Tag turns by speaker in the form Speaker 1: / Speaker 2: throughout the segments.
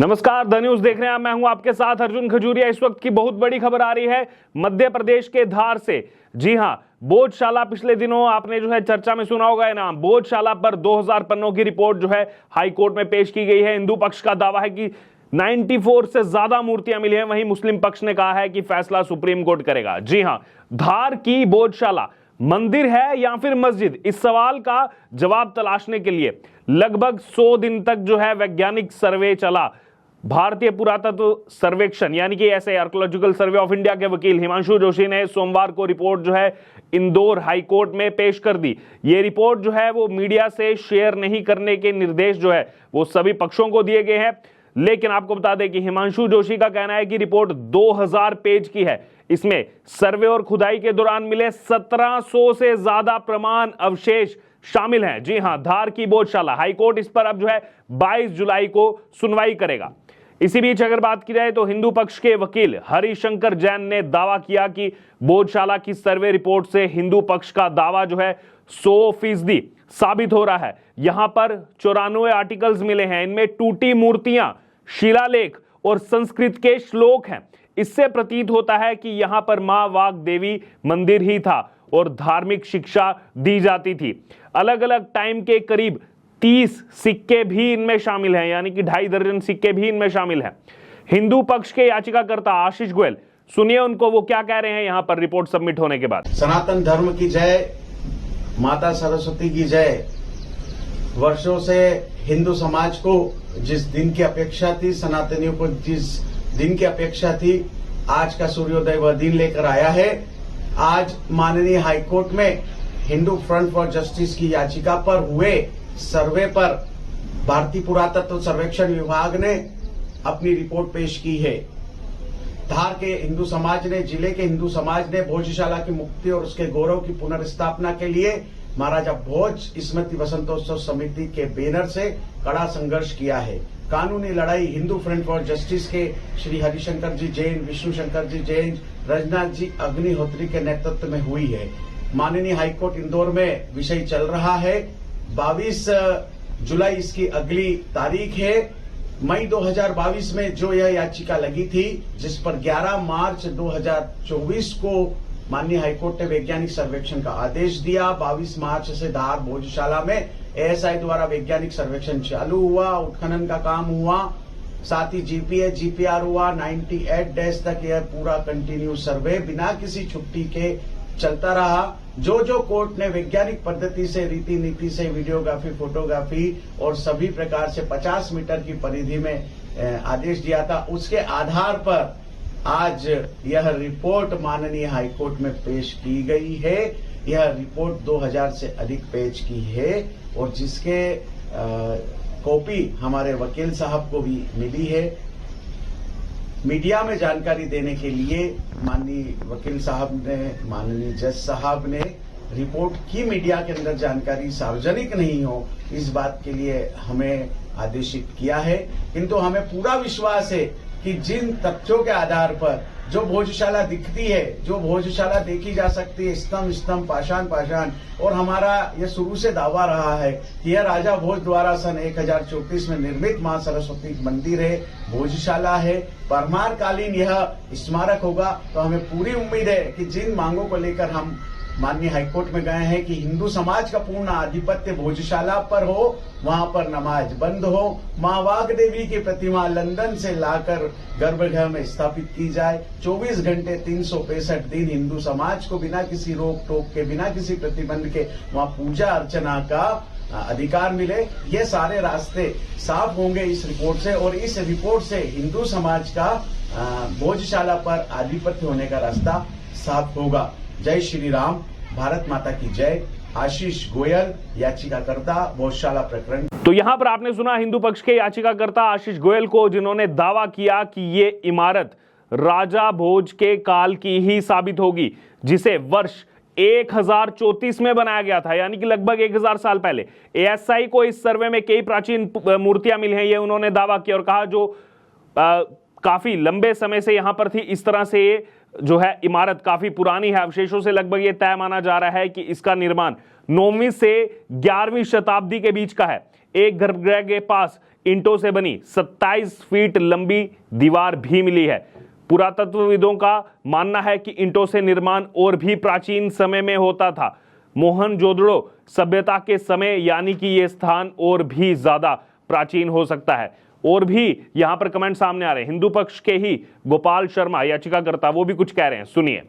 Speaker 1: नमस्कार, the news देख रहे हैं। मैं हूं आपके साथ अर्जुन खजूरिया। इस वक्त की बहुत बड़ी खबर आ रही है मध्य प्रदेश के धार से। जी हां, बोधशाला पिछले दिनों आपने जो है चर्चा में सुना होगा नाम। बोधशाला पर 2000 पन्नों की रिपोर्ट जो है हाई कोर्ट में पेश की गई है। हिंदू पक्ष का दावा है कि 94 से ज्यादा मूर्तियां मिली हैं। वहीं मुस्लिम पक्ष ने कहा है कि फैसला सुप्रीम कोर्ट करेगा। जी हां, धार की बोधशाला मंदिर है या फिर मस्जिद, इस सवाल का जवाब तलाशने के लिए लगभग 100 दिन तक जो है वैज्ञानिक सर्वे चला। भारतीय पुरातत्व सर्वेक्षण यानी कि ऐसे आर्कियोलॉजिकल सर्वे ऑफ इंडिया के वकील हिमांशु जोशी ने सोमवार को रिपोर्ट जो है इंदौर हाई कोर्ट में पेश कर दी। ये रिपोर्ट जो है वो मीडिया से शेयर नहीं करने के निर्देश जो है वो सभी पक्षों को दिए गए हैं। लेकिन आपको बता दें कि हिमांशु जोशी का कहना है कि रिपोर्ट 2000 पेज की है। इसमें सर्वे और खुदाई के दौरान मिले 1700 से ज्यादा प्रमाण अवशेष शामिल हैं। जी हां, धार की बोधशाला हाईकोर्ट इस पर अब जो है 22 जुलाई को सुनवाई करेगा। इसी बीच अगर बात की जाए तो हिंदू पक्ष के वकील हरिशंकर जैन ने दावा किया कि बोधशाला की सर्वे रिपोर्ट से हिंदू पक्ष का दावा जो है 100% साबित हो रहा है। यहां पर 94 आर्टिकल्स मिले हैं। इनमें टूटी मूर्तियां, शिलालेख और संस्कृत के श्लोक हैं। इससे प्रतीत होता है कि यहां पर मां वाग देवी मंदिर ही था और धार्मिक शिक्षा दी जाती थी। अलग अलग टाइम के करीब 30 सिक्के भी इनमें शामिल हैं, यानी कि 2.5 दर्जन सिक्के भी इनमें शामिल हैं। हिंदू पक्ष के याचिकाकर्ता आशीष गोयल, सुनिए उनको वो क्या कह रहे हैं यहां पर रिपोर्ट सबमिट होने के बाद।
Speaker 2: सनातन धर्म की जय, माता सरस्वती की जय। वर्षों से हिंदू समाज को जिस दिन की अपेक्षा थी, सनातनियों को जिस दिन की अपेक्षा थी, आज का सूर्योदय वह दिन लेकर आया है। आज माननीय हाईकोर्ट में हिंदू फ्रंट फॉर जस्टिस की याचिका पर हुए सर्वे पर भारतीय पुरातत्व सर्वेक्षण विभाग ने अपनी रिपोर्ट पेश की है। धार के हिंदू समाज ने, जिले के हिंदू समाज ने भोजशाला की मुक्ति और उसके गौरव की पुनर्स्थापना के लिए महाराजा भोज स्मृति वसंतोत्सव समिति के बैनर से कड़ा संघर्ष किया है। कानूनी लड़ाई हिंदू फ्रंट फॉर जस्टिस के श्री हरिशंकर जी जैन, विष्णु शंकर जी जैन, रजनाथ जी अग्निहोत्री के नेतृत्व में हुई है। माननीय हाईकोर्ट इंदौर में विषय चल रहा है। 22 जुलाई इसकी अगली तारीख है। मई 2022 में जो यह याचिका लगी थी, जिस पर 11 मार्च 2024 को माननीय हाईकोर्ट ने वैज्ञानिक सर्वेक्षण का आदेश दिया। 22 मार्च से धार भोजशाला में एएसआई द्वारा वैज्ञानिक सर्वेक्षण चालू हुआ, उत्खनन का काम हुआ, साथ ही जीपीएच जीपीआर हुआ। 98 डेज तक यह पूरा कंटिन्यू सर्वे बिना किसी छुट्टी के चलता रहा। जो जो कोर्ट ने वैज्ञानिक पद्धति से, रीति नीति से, वीडियोग्राफी, फोटोग्राफी और सभी प्रकार से 50 मीटर की परिधि में आदेश दिया था, उसके आधार पर आज यह रिपोर्ट माननीय हाईकोर्ट में पेश की गई है। यह रिपोर्ट 2000 से अधिक पेज की है और जिसके कॉपी हमारे वकील साहब को भी मिली है। मीडिया में जानकारी देने के लिए माननीय वकील साहब ने, माननीय जज साहब ने रिपोर्ट की मीडिया के अंदर जानकारी सार्वजनिक नहीं हो, इस बात के लिए हमें आदेशित किया है। किंतु हमें पूरा विश्वास है कि जिन तथ्यों के आधार पर जो भोजशाला दिखती है, जो भोजशाला देखी जा सकती है, स्तंभ स्तंभ, पाषाण पाषाण, और हमारा यह शुरू से दावा रहा है कि यह राजा भोज द्वारा सन 1034 में निर्मित मां सरस्वती मंदिर है, भोजशाला है, परमार कालीन यह स्मारक होगा। तो हमें पूरी उम्मीद है कि जिन मांगों को लेकर हम माननीय हाईकोर्ट में गए हैं कि हिंदू समाज का पूर्ण आधिपत्य भोजशाला पर हो, वहां पर नमाज बंद हो, मां वाग देवी की प्रतिमा लंदन से लाकर गर्भगृह में स्थापित की जाए, 24 घंटे 365 दिन हिंदू समाज को बिना किसी रोक टोक के, बिना किसी प्रतिबंध के वहां पूजा अर्चना का अधिकार मिले। ये सारे रास्ते साफ होंगे इस रिपोर्ट से, और इस रिपोर्ट से हिंदू समाज का भोजशाला पर आधिपत्य होने का रास्ता साफ होगा। जय श्री राम, भारत माता की जय। आशीष गोयल, याचिकाकर्ता, भोजशाला प्रकरण।
Speaker 1: तो यहां पर आपने सुना हिंदू पक्ष के याचिकाकर्ता आशीष गोयल को, जिन्होंने दावा किया कि ये इमारत राजा भोज के काल की ही साबित होगी, जिसे वर्ष 1034 में बनाया गया था, यानी कि लगभग 1000 साल पहले। एएसआई को इस सर्वे में कई प्राचीन मूर्तियां मिली हैं, ये उन्होंने दावा किया और कहा जो काफी लंबे समय से यहां पर थी। इस तरह से ये जो है इमारत काफी पुरानी है। अवशेषों से लगभग ये तय माना जा रहा है कि इसका निर्माण 9वीं से 11वीं शताब्दी के बीच का है। एक गर्भगृह के पास ईंटों से बनी 27 फीट लंबी दीवार भी मिली है। पुरातत्वविदों का मानना है कि ईंटों से निर्माण और भी प्राचीन समय में होता था। मोहनजोदड़ो सभ्यता के समय यानी कि ये स्थान और भी ज्यादा प्राचीन हो सकता है। और भी यहां पर कमेंट सामने आ रहे हैं। हिंदू पक्ष के ही गोपाल शर्मा याचिकाकर्ता वो भी कुछ कह रहे हैं, सुनिए।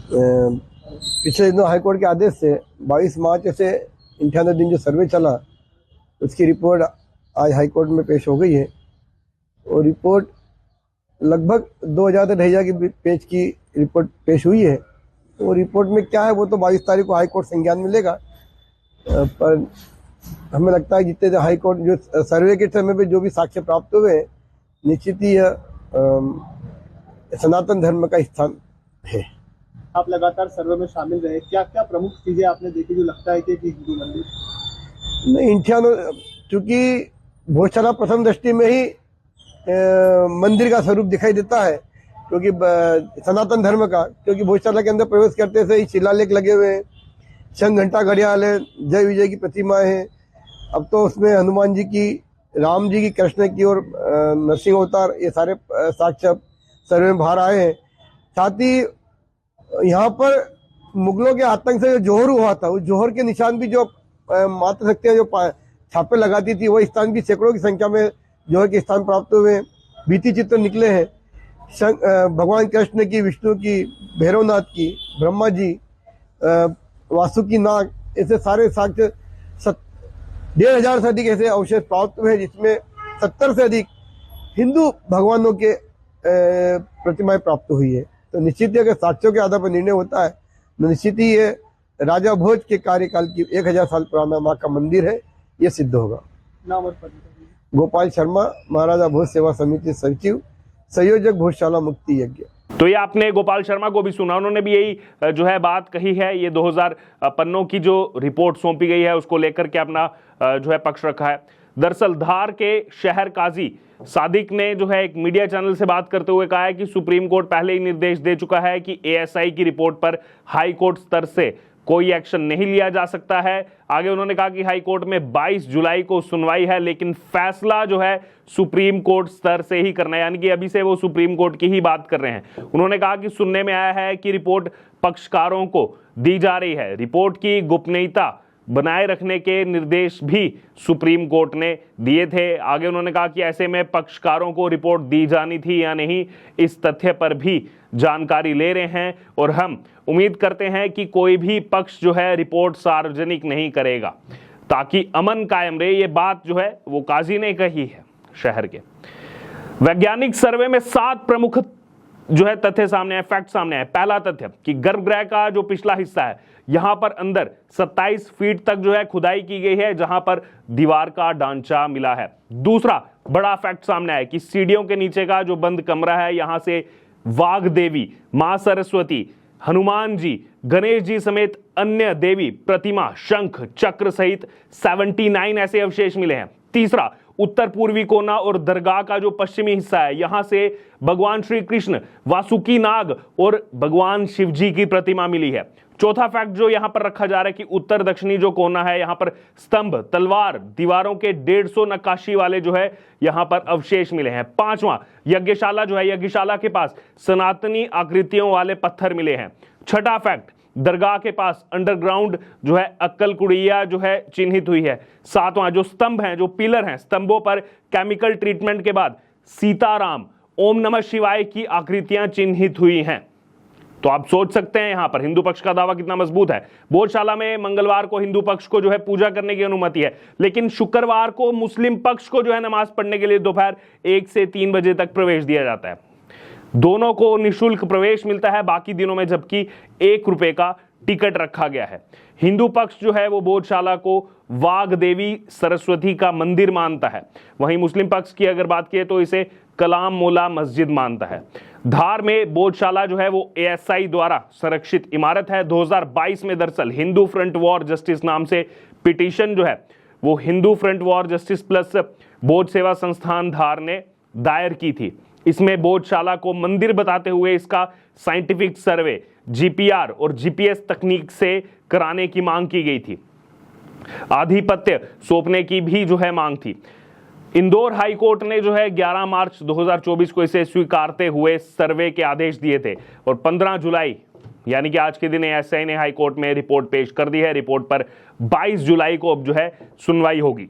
Speaker 3: पिछले दिनों हाईकोर्ट के आदेश से 22 मार्च से 98 दिन जो सर्वे चला उसकी रिपोर्ट आज हाईकोर्ट में पेश हो गई है और रिपोर्ट लगभग 2000 से 2500 की पेज की रिपोर्ट पेश हुई है। तो रिपोर्ट में क्या है वो तो 22 तारीख को हाईकोर्ट संज्ञान में लेगा, पर हमें लगता है जितने हाईकोर्ट जो सर्वे के समय पे जो भी साक्ष्य प्राप्त हुए निश्चित ही सनातन धर्म का स्थान है।
Speaker 4: आप लगातार सर्वे में शामिल रहे, क्या क्या प्रमुख चीजें आपने देखी जो लगता है कि हिंदू मंदिर
Speaker 3: नहीं इंठियानो, चूंकि भोजशाला प्रथम दृष्टि में ही मंदिर का स्वरूप दिखाई देता है क्योंकि सनातन धर्म का, क्योंकि भोजशाला के अंदर प्रवेश करते से ही शिलालेख लगे हुए हैं, शंख घंटा घड़ियाल है, जय विजय की प्रतिमाएं हैं। अब तो उसमें हनुमान जी की, राम जी की, कृष्ण की और नरसिंह अवतार ये सारे साक्ष्य सर्वे में बाहर आए हैं। साथ ही यहाँ पर मुगलों के आतंक से जो जोहर हुआ था उस जोहर के निशान भी जो मात्र शक्तियाँ जो छापे लगाती थी वो स्थान भी सैकड़ों की संख्या में जोहर के स्थान प्राप्त हुए हैं। भित्ति चित्र निकले हैं भगवान कृष्ण की, विष्णु की, भैरवनाथ की, ब्रह्मा जी, वासुकी नाग, ऐसे सारे साक्ष्य 1500 से अधिक ऐसे अवशेष प्राप्त हुए हैं जिसमें 70 से अधिक हिंदू भगवानों के प्रतिमाएं प्राप्त हुई है। तो निश्चित ही अगर साक्ष्यों के आधार पर निर्णय होता है तो निश्चित ही ये राजा भोज के कार्यकाल की 1000 साल पुराना माँ का मंदिर है, ये सिद्ध होगा।
Speaker 4: नाम और पद?
Speaker 3: गोपाल शर्मा, महाराजा भोज सेवा समिति सचिव, संयोजक भोजशाला मुक्ति यज्ञ।
Speaker 1: तो ये आपने गोपाल शर्मा को भी सुना, उन्होंने भी यही जो है बात कही है। ये 2000 पन्नों की जो रिपोर्ट सौंपी गई है उसको लेकर के अपना जो है पक्ष रखा है। दरअसल धार के शहर काजी सादिक ने जो है एक मीडिया चैनल से बात करते हुए कहा है कि सुप्रीम कोर्ट पहले ही निर्देश दे चुका है कि एएसआई की रिपोर्ट पर हाई कोर्ट स्तर से कोई एक्शन नहीं लिया जा सकता है। आगे उन्होंने कहा कि हाई कोर्ट में 22 जुलाई को सुनवाई है, लेकिन फैसला जो है सुप्रीम कोर्ट स्तर से ही करना है, यानी कि अभी से वो सुप्रीम कोर्ट की ही बात कर रहे हैं। उन्होंने कहा कि सुनने में आया है कि रिपोर्ट पक्षकारों को दी जा रही है। रिपोर्ट की गोपनीयता बनाए रखने के निर्देश भी सुप्रीम कोर्ट ने दिए थे। आगे उन्होंने कहा कि ऐसे में पक्षकारों को रिपोर्ट दी जानी थी या नहीं, इस तथ्य पर भी जानकारी ले रहे हैं और हम उम्मीद करते हैं कि कोई भी पक्ष जो है रिपोर्ट सार्वजनिक नहीं करेगा ताकि अमन कायम रहे। ये बात जो है वो काजी ने कही है शहर के। वैज्ञानिक सर्वे में 7 प्रमुख जो है तथ्य सामने आए, फैक्ट सामने आए। पहला तथ्य कि गर्भगृह का जो पिछला हिस्सा है यहां पर अंदर 27 फीट तक जो है खुदाई की गई है, जहां पर दीवार का ढांचा मिला है। दूसरा बड़ा फैक्ट सामने आया कि सीढ़ियों के नीचे का जो बंद कमरा है यहां से वाघ देवी, मां सरस्वती, हनुमान जी, गणेश जी समेत अन्य देवी प्रतिमा, शंख चक्र सहित 79 ऐसे अवशेष मिले हैं। तीसरा उत्तर पूर्वी कोना और दरगाह का जो पश्चिमी हिस्सा है यहां से भगवान श्री कृष्ण, वासुकी नाग और भगवान शिव जी की प्रतिमा मिली है। चौथा फैक्ट जो यहां पर रखा जा रहा है कि उत्तर दक्षिणी जो कोना है यहां पर स्तंभ, तलवार, दीवारों के 150 नक्काशी वाले जो है यहां पर अवशेष मिले हैं। पांचवा यज्ञशाला जो है, यज्ञशाला के पास सनातनी आकृतियों वाले पत्थर मिले हैं। छठा फैक्ट दरगाह के पास अंडरग्राउंड जो है अक्कल कुड़िया जो है चिन्हित हुई है। सातवां जो स्तंभ हैं, जो पिलर हैं, स्तंभों पर केमिकल ट्रीटमेंट के बाद सीताराम, ओम नमः शिवाय की आकृतियां चिन्हित हुई हैं। तो आप सोच सकते हैं यहां पर हिंदू पक्ष का दावा कितना मजबूत है। भोजशाला में मंगलवार को हिंदू पक्ष को जो है पूजा करने की अनुमति है, लेकिन शुक्रवार को मुस्लिम पक्ष को जो है नमाज पढ़ने के लिए दोपहर 1 से 3 बजे तक प्रवेश दिया जाता है। दोनों को निःशुल्क प्रवेश मिलता है बाकी दिनों में, जबकि 1 रुपए का टिकट रखा गया है। हिंदू पक्ष जो है वो भोजशाला को वाघ देवी सरस्वती का मंदिर मानता है, वहीं मुस्लिम पक्ष की अगर बात की तो इसे कलाम मोला मस्जिद मानता है। धार में भोजशाला जो है वो एएसआई द्वारा संरक्षित इमारत है। 2022 में दरअसल हिंदू फ्रंट वॉर जस्टिस नाम से पिटीशन जो है वो Hindu front war justice plus बोध सेवा संस्थान धार ने दायर की थी। इसमें भोजशाला को मंदिर बताते हुए इसका साइंटिफिक सर्वे जीपीआर और जीपीएस तकनीक से कराने की मांग की गई थी। आधिपत्य सौंपने की भी जो है मांग थी। इंदौर हाई कोर्ट ने जो है 11 मार्च 2024 को इसे स्वीकारते हुए सर्वे के आदेश दिए थे और 15 जुलाई यानी कि आज के दिन एएसआई ने हाई कोर्ट में रिपोर्ट पेश कर दी है। रिपोर्ट पर 22 जुलाई को अब जो है सुनवाई होगी।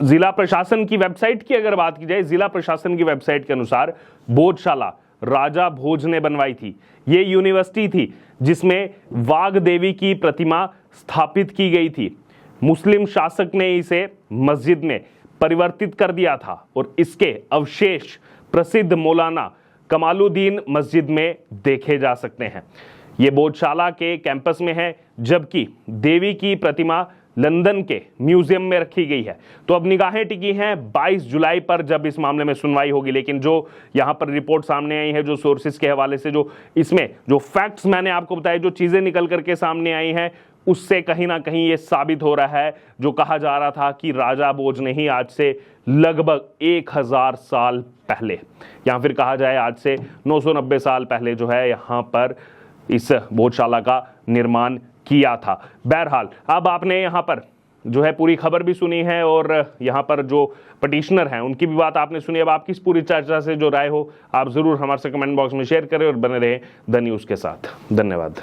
Speaker 1: जिला प्रशासन की वेबसाइट की अगर बात की जाए, जिला प्रशासन की वेबसाइट के अनुसार बोधशाला राजा भोज ने बनवाई थी। ये यूनिवर्सिटी थी जिसमें वाघ देवी की प्रतिमा स्थापित की गई थी। मुस्लिम शासक ने इसे मस्जिद में परिवर्तित कर दिया था और इसके अवशेष प्रसिद्ध मौलाना कमालुद्दीन मस्जिद में देखे जा सकते हैं। ये बोधशाला के कैंपस में है, जबकि देवी की प्रतिमा लंदन के म्यूजियम में रखी गई है। तो अब निगाहें टिकी हैं 22 जुलाई पर, जब इस मामले में सुनवाई होगी। लेकिन जो यहां पर रिपोर्ट सामने आई है, जो सोर्सेज के हवाले से जो इसमें जो फैक्ट्स मैंने आपको बताए, जो चीजें निकल करके सामने आई हैं, उससे कहीं ना कहीं ये साबित हो रहा है जो कहा जा रहा था कि राजा भोज ने ही आज से लगभग 1000 साल पहले, या फिर कहा जाए आज से 990 साल पहले जो है यहाँ पर इस बोधशाला का निर्माण किया था। बहरहाल अब आपने यहाँ पर जो है पूरी खबर भी सुनी है और यहाँ पर जो पटिशनर हैं उनकी भी बात आपने सुनी। अब आपकी इस पूरी चर्चा से जो राय हो आप जरूर हमारे से कमेंट बॉक्स में शेयर करें और बने रहे द न्यूज़ के साथ। धन्यवाद।